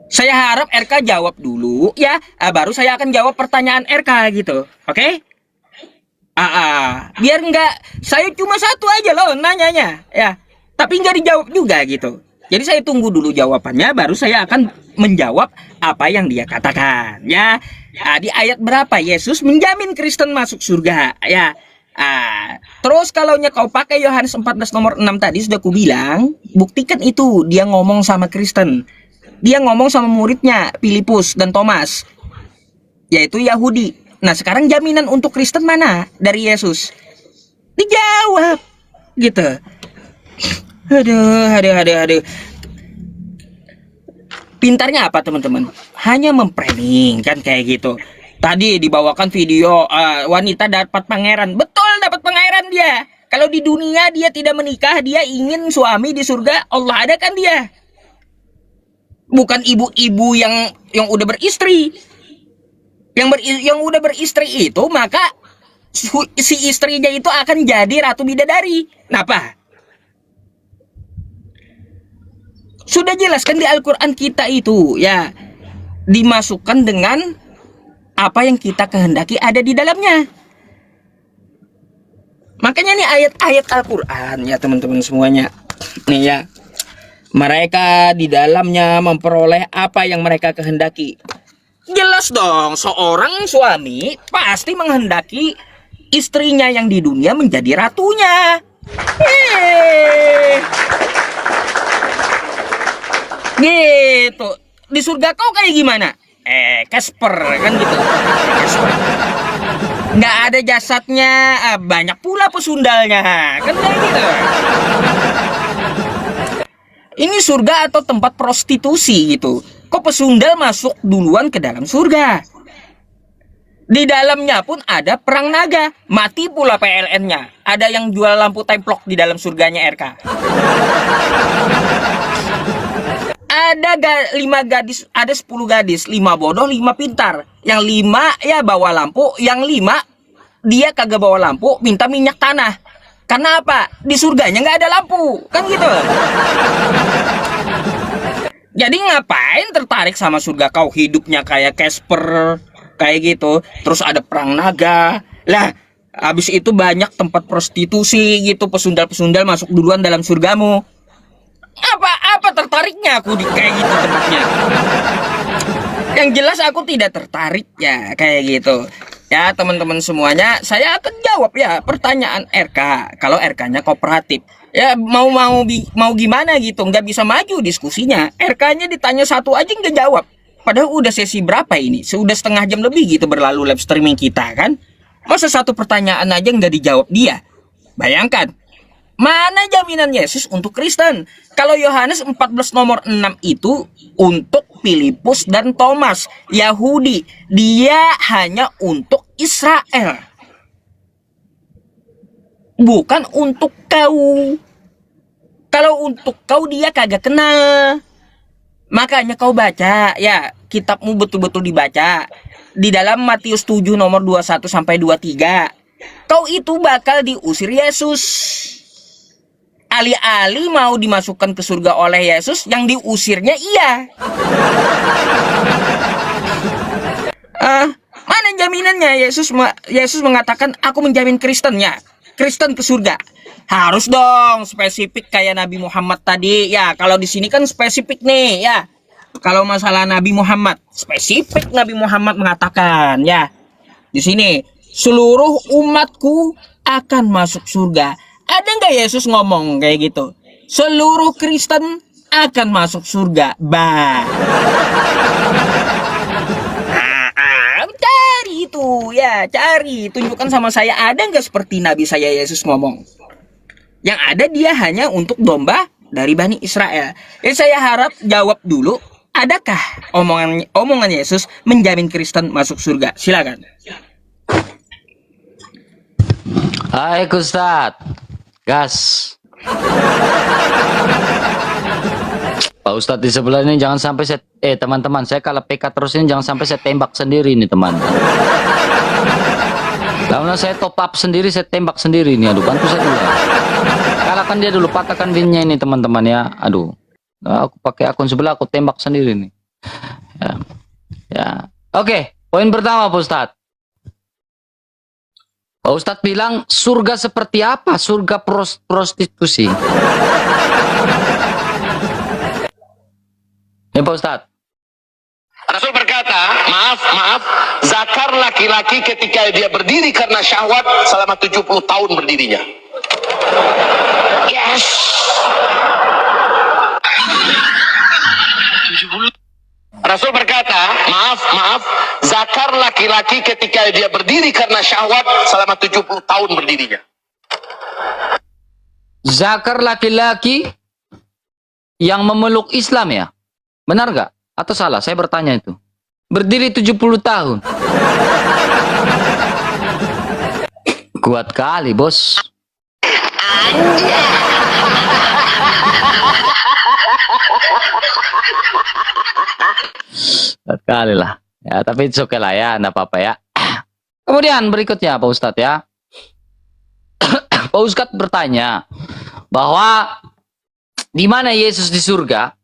Saya harap RK jawab dulu ya, baru saya akan jawab pertanyaan RK gitu. Oke? Biar nggak saya cuma satu aja loh nanyanya ya. Tapi nggak dijawab juga gitu. Jadi saya tunggu dulu jawabannya, baru saya akan menjawab apa yang dia katakan ya. Di ayat berapa Yesus menjamin Kristen masuk surga ya. Terus kalau kau pakai Yohanes 14 nomor 6 tadi sudah kubilang, buktikan itu dia ngomong sama Kristen. Dia ngomong sama muridnya Filipus dan Thomas, yaitu Yahudi. Nah, sekarang jaminan untuk Kristen mana dari Yesus? Dijawab gitu. Aduh. Pintarnya apa teman-teman? Hanya memplanning kan kayak gitu. Tadi dibawakan video wanita dapat pangeran. Betul, dapat pangeran dia. Kalau di dunia dia tidak menikah, dia ingin suami di surga, Allah adakan dia. Bukan ibu-ibu yang udah beristri. Yang udah beristri itu, maka si istrinya itu akan jadi ratu bidadari. Kenapa? Sudah jelaskan di Al-Quran kita itu ya, dimasukkan dengan apa yang kita kehendaki ada di dalamnya. Makanya nih ayat-ayat Al-Quran ya teman-teman semuanya. Nih ya, mereka di dalamnya memperoleh apa yang mereka kehendaki. Jelas dong, seorang suami pasti menghendaki istrinya yang di dunia menjadi ratunya. Gitu. Di surga kau kayak gimana? Casper kan gitu. Casper. Nggak ada jasadnya, banyak pula pesundalnya. Kan kayak gitu. Ini surga atau tempat prostitusi gitu. Kok pesundal masuk duluan ke dalam surga? Di dalamnya pun ada perang naga. Mati pula PLN-nya. Ada yang jual lampu templok di dalam surganya RK. Ada 5 gadis, ada 10 gadis, 5 bodoh, 5 pintar. Yang 5 ya bawa lampu, yang 5 dia kagak bawa lampu, minta minyak tanah. Karena apa? Di surganya nggak ada lampu, kan gitu. Jadi ngapain tertarik sama surga kau, hidupnya kayak Casper, kayak gitu. Terus ada perang naga. Lah, habis itu banyak tempat prostitusi gitu, pesundal-pesundal masuk duluan dalam surgamu. Apa tertariknya aku di kayak gitu tempatnya? Yang jelas aku tidak tertarik ya kayak gitu. Ya teman-teman semuanya, saya akan jawab ya pertanyaan RK. Kalau RK-nya kooperatif, ya mau gimana gitu, nggak bisa maju diskusinya. RK-nya ditanya satu aja nggak jawab. Padahal udah sesi berapa ini? Sudah setengah jam lebih gitu berlalu live streaming kita kan. Masa satu pertanyaan aja nggak dijawab dia? Bayangkan. Mana jaminan Yesus untuk Kristen? Kalau Yohanes 14 nomor 6 itu untuk Filipus dan Thomas, Yahudi. Dia hanya untuk Israel. Bukan untuk kau. Kalau untuk kau dia kagak kenal. Makanya kau baca ya, kitabmu betul-betul dibaca. Di dalam Matius 7 nomor 21 sampai 23. Kau itu bakal diusir Yesus. Alih-alih mau dimasukkan ke surga oleh Yesus, yang diusirnya ia. Mana jaminannya? Yesus mengatakan aku menjamin Kristennya, Kristen ke surga. Harus dong spesifik kayak Nabi Muhammad tadi ya. Kalau di sini kan spesifik nih ya. Kalau masalah Nabi Muhammad, spesifik Nabi Muhammad mengatakan ya. Di sini seluruh umatku akan masuk surga. Ada nggak Yesus ngomong kayak gitu? Seluruh Kristen akan masuk surga. Cari itu ya, cari. Tunjukkan sama saya, ada nggak seperti Nabi saya Yesus ngomong? Yang ada dia hanya untuk domba dari Bani Israel. Jadi saya harap jawab dulu, adakah omongan Yesus menjamin Kristen masuk surga? Silakan. Hai Ustadz, gas. Pak Ustadz di sebelah ini jangan sampai teman-teman, saya kalau PK terus ini jangan sampai saya tembak sendiri nih teman. Lalu saya top up sendiri, saya tembak sendiri nih. Aduh, bantu saya dulu. Kalahkan dia dulu, patahkan winnya ini teman-teman ya. Aduh, aku pakai akun sebelah, aku tembak sendiri nih. Ya. Oke, poin pertama Pak Ustadz. Pak Ustadz bilang surga seperti apa? Surga prostitusi. Ya Pak Ustadz. Rasul berkata, maaf, zakar laki-laki ketika dia berdiri karena syahwat selama 70 tahun berdirinya. Yes. 70. Rasul berkata, maaf, zakar laki-laki ketika dia berdiri karena syahwat selama 70 tahun berdirinya. Zakar laki-laki yang memeluk Islam ya? Benar nggak? Atau salah? Saya bertanya itu. Berdiri 70 tahun. Kuat kali, bos. Kuat kali lah. Ya, tapi itu oke lah ya, enggak apa-apa ya. Kemudian berikutnya Pak Ustadz ya. Pak Ustadz bertanya bahwa di mana Yesus di surga?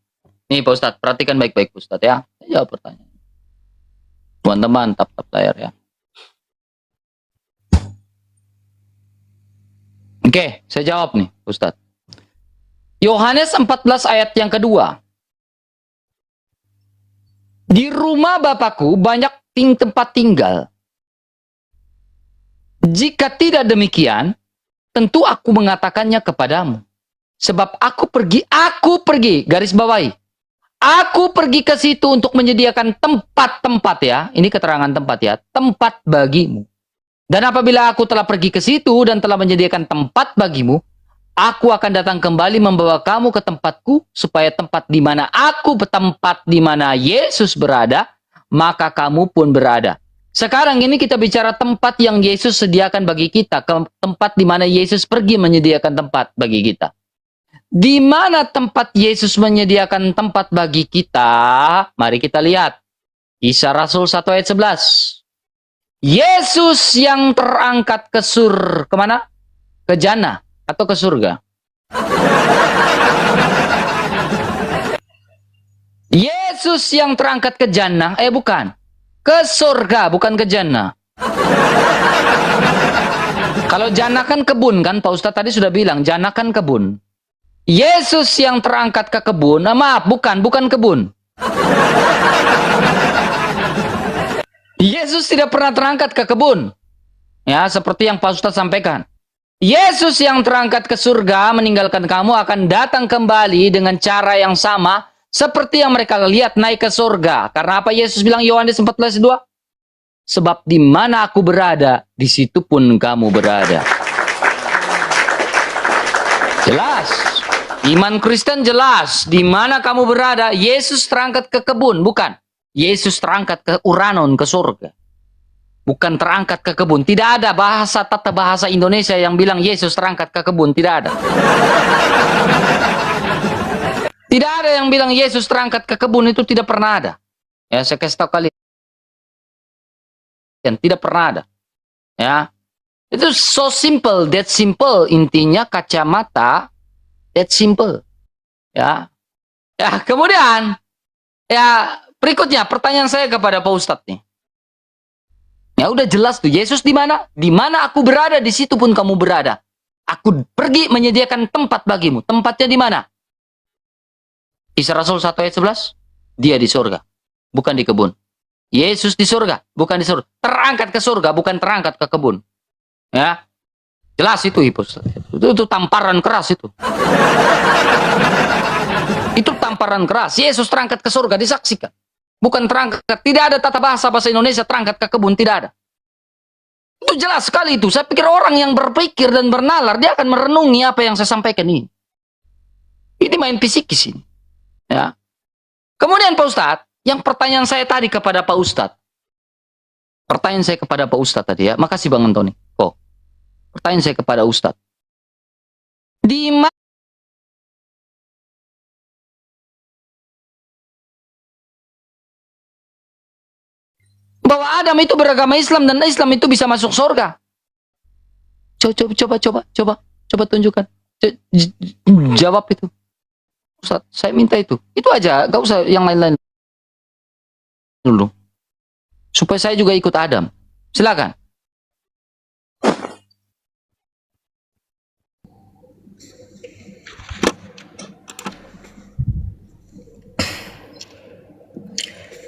Nih Pak Ustadz, perhatikan baik-baik Pak Ustadz ya. Saya jawab pertanyaan. Teman-teman, tap-tap layar ya. Oke, saya jawab nih Pak Ustadz. Yohanes 14 ayat yang kedua. Di rumah Bapakku banyak tempat tinggal. Jika tidak demikian, tentu aku mengatakannya kepadamu. Sebab aku pergi, garis bawahi. Aku pergi ke situ untuk menyediakan tempat-tempat ya. Ini keterangan tempat ya. Tempat bagimu. Dan apabila aku telah pergi ke situ dan telah menyediakan tempat bagimu, aku akan datang kembali membawa kamu ke tempatku, supaya tempat di mana aku bertempat di mana Yesus berada, maka kamu pun berada. Sekarang ini kita bicara tempat yang Yesus sediakan bagi kita, tempat di mana Yesus pergi menyediakan tempat bagi kita. Di mana tempat Yesus menyediakan tempat bagi kita? Mari kita lihat. Kisah Rasul 1 ayat 11. Yesus yang terangkat kemana? Ke jannah atau ke surga? Yesus yang terangkat ke jannah, bukan. Ke surga, bukan ke jannah. Kalau jannah kan kebun kan, Pak Ustadz tadi sudah bilang, jannah kan kebun. Yesus yang terangkat ke kebun, maaf, bukan kebun. Yesus tidak pernah terangkat ke kebun. Ya, seperti yang Pak Ustadz sampaikan. Yesus yang terangkat ke surga meninggalkan kamu akan datang kembali dengan cara yang sama seperti yang mereka lihat naik ke surga. Karena apa Yesus bilang Yohanes 14:2? Sebab di mana aku berada, di situ pun kamu berada. Jelas. Iman Kristen jelas. Di mana kamu berada, Yesus terangkat ke kebun, bukan. Yesus terangkat ke Uranon, ke surga. Bukan terangkat ke kebun. Tidak ada tata bahasa Indonesia yang bilang Yesus terangkat ke kebun. Tidak ada. Tidak ada yang bilang Yesus terangkat ke kebun, itu tidak pernah ada. Ya, saya kasih tahu kalian. Tidak pernah ada. Ya. Itu so simple, that simple. Intinya kacamata, that simple. Ya. Ya, kemudian ya, berikutnya pertanyaan saya kepada Pak Ustadz nih. Ya udah jelas tuh, Yesus di mana? Di mana aku berada, di situ pun kamu berada. Aku pergi menyediakan tempat bagimu. Tempatnya di mana? Kisah Rasul 1 ayat 11. Dia di surga, bukan di kebun. Yesus di surga, bukan di surga. Terangkat ke surga, bukan terangkat ke kebun. Ya. Jelas itu, Ibu. Itu tamparan keras itu. Itu tamparan keras. Yesus terangkat ke surga, disaksikan. Bukan terangkat. Tidak ada tata bahasa Indonesia terangkat ke kebun, tidak ada. Itu jelas sekali itu. Saya pikir orang yang berpikir dan bernalar, dia akan merenungi apa yang saya sampaikan ini. Ini main psikis ini. Ya. Kemudian Pak Ustadz, yang pertanyaan saya tadi kepada Pak Ustadz. Pertanyaan saya kepada Pak Ustadz tadi ya. Makasih Bang Antoni. Pertanyaan saya kepada Ustadz. Di mana bahwa Adam itu beragama Islam dan Islam itu bisa masuk surga? Coba tunjukkan. Jawab itu. Ustadz, saya minta itu. Itu aja, gak usah yang lain-lain dulu. supaya saya juga ikut Adam. Silakan.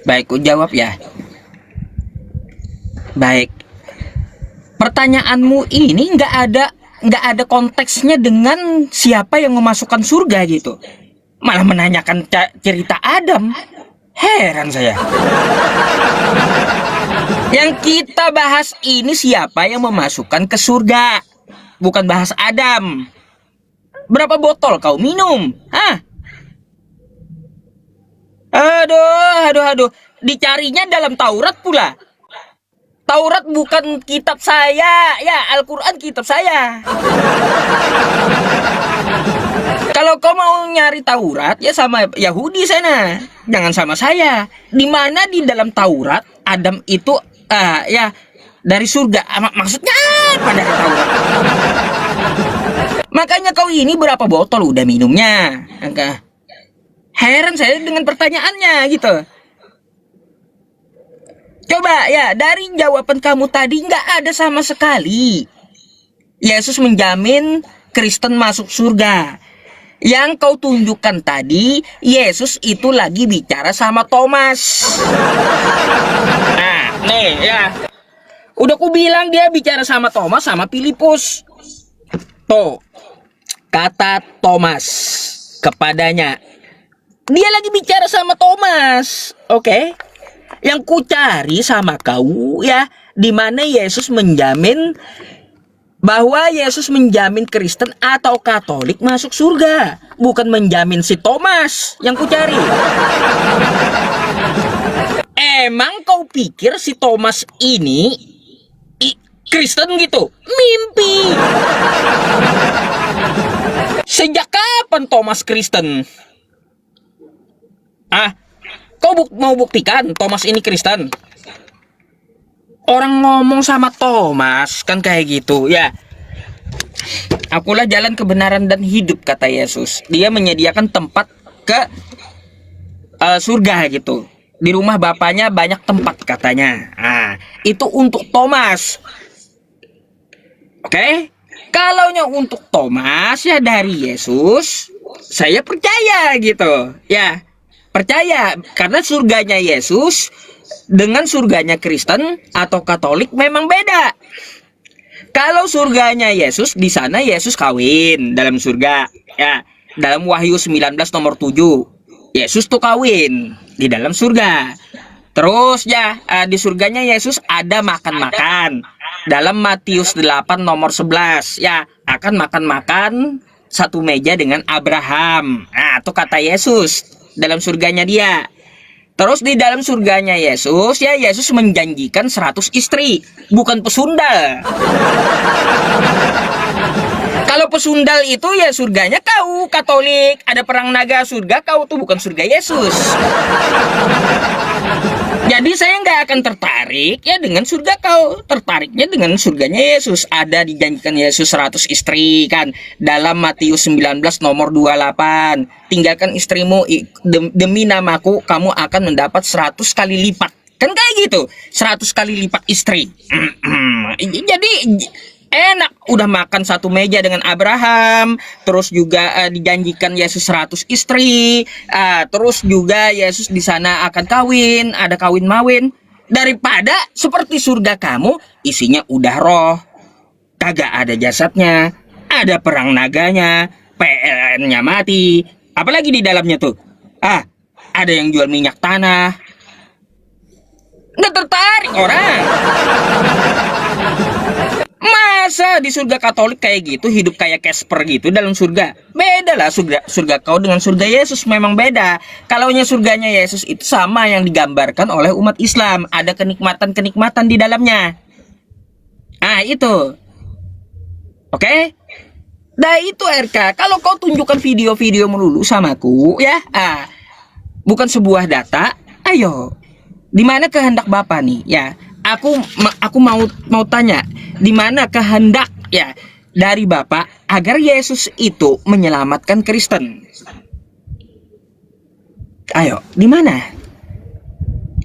Baik, ku jawab ya. Baik. Pertanyaanmu ini nggak ada konteksnya dengan siapa yang memasukkan surga gitu. Malah menanyakan cerita Adam. Heran saya. Yang kita bahas ini siapa yang memasukkan ke surga, bukan bahas Adam. Berapa botol kau minum? Hah? Aduh. Dicarinya dalam Taurat pula. Taurat bukan kitab saya, ya Al-Quran kitab saya. Kalau kau mau nyari Taurat, ya sama Yahudi sana, jangan sama saya. Di mana di dalam Taurat Adam itu, ya dari surga. Maksudnya apa dari Taurat? Makanya kau ini berapa botol udah minumnya? Enggak. Heran saya dengan pertanyaannya gitu. Coba ya, dari jawaban kamu tadi nggak ada sama sekali Yesus menjamin Kristen masuk surga. Yang kau tunjukkan tadi, Yesus itu lagi bicara sama Thomas. Nah, nih ya. Udah ku bilang dia bicara sama Thomas sama Filipus. Tuh, kata Thomas kepadanya. Dia lagi bicara sama Thomas, oke? Yang ku cari sama kau ya, di mana Yesus menjamin bahwa Yesus menjamin Kristen atau Katolik masuk surga, bukan menjamin si Thomas yang ku cari. Emang kau pikir si Thomas ini Kristen gitu? Mimpi. Sejak kapan Thomas Kristen? Kau mau buktikan Thomas ini Kristen? Orang ngomong sama Thomas kan kayak gitu ya. Akulah jalan kebenaran dan hidup, kata Yesus. Dia menyediakan tempat ke surga gitu. Di rumah Bapaknya banyak tempat katanya. Itu untuk Thomas. Oke? Kalaunya untuk Thomas ya dari Yesus, saya percaya gitu. Ya. Percaya, karena surganya Yesus dengan surganya Kristen atau Katolik memang beda. Kalau surganya Yesus, di sana Yesus kawin dalam surga. Ya, dalam Wahyu 19 nomor 7. Yesus tuh kawin di dalam surga. Terus ya, di surganya Yesus ada makan-makan. Dalam Matius 8 nomor 11, ya, akan makan-makan satu meja dengan Abraham. Nah, itu kata Yesus. Dalam surganya dia. Terus di dalam surganya Yesus, ya Yesus menjanjikan 100 istri, bukan pesundal. Kalau pesundal itu ya surganya kau, Katolik. Ada perang naga surga kau tuh, bukan surga Yesus. Jadi saya nggak akan tertarik ya dengan surga kau. Tertariknya dengan surganya Yesus. Ada dijanjikan Yesus 100 istri kan. Dalam Matius 19 nomor 28. Tinggalkan istrimu demi namaku, kamu akan mendapat 100 kali lipat. Kan kayak gitu. 100 kali lipat istri. Jadi enak, udah makan satu meja dengan Abraham, terus juga dijanjikan Yesus 100 istri, terus juga Yesus di sana akan kawin, ada kawin mawin. Daripada seperti surga kamu, isinya udah roh, kagak ada jasadnya, ada perang naganya, PLN-nya mati, apalagi di dalamnya tuh, ada yang jual minyak tanah. Nggak tertarik orang. Masa di surga Katolik kayak gitu, hidup kayak Casper gitu dalam surga? Beda lah surga kau dengan surga Yesus, memang beda. Kalaunya surganya Yesus itu sama yang digambarkan oleh umat Islam, ada kenikmatan-kenikmatan di dalamnya. Itu. Oke? Nah itu RK, kalau kau tunjukkan video-video melulu samaku ya, bukan sebuah data, ayo. Di mana kehendak Bapak nih ya? Aku mau tanya, di mana kehendak ya dari Bapak agar Yesus itu menyelamatkan Kristen? Ayo, di mana?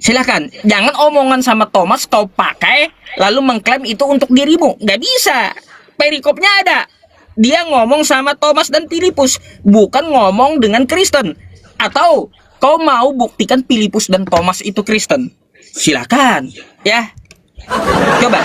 Silahkan, jangan omongan sama Thomas kau pakai, lalu mengklaim itu untuk dirimu. Gak bisa. Perikopnya ada. Dia ngomong sama Thomas dan Filipus, bukan ngomong dengan Kristen. Atau kau mau buktikan Filipus dan Thomas itu Kristen? Silahkan, ya. Coba.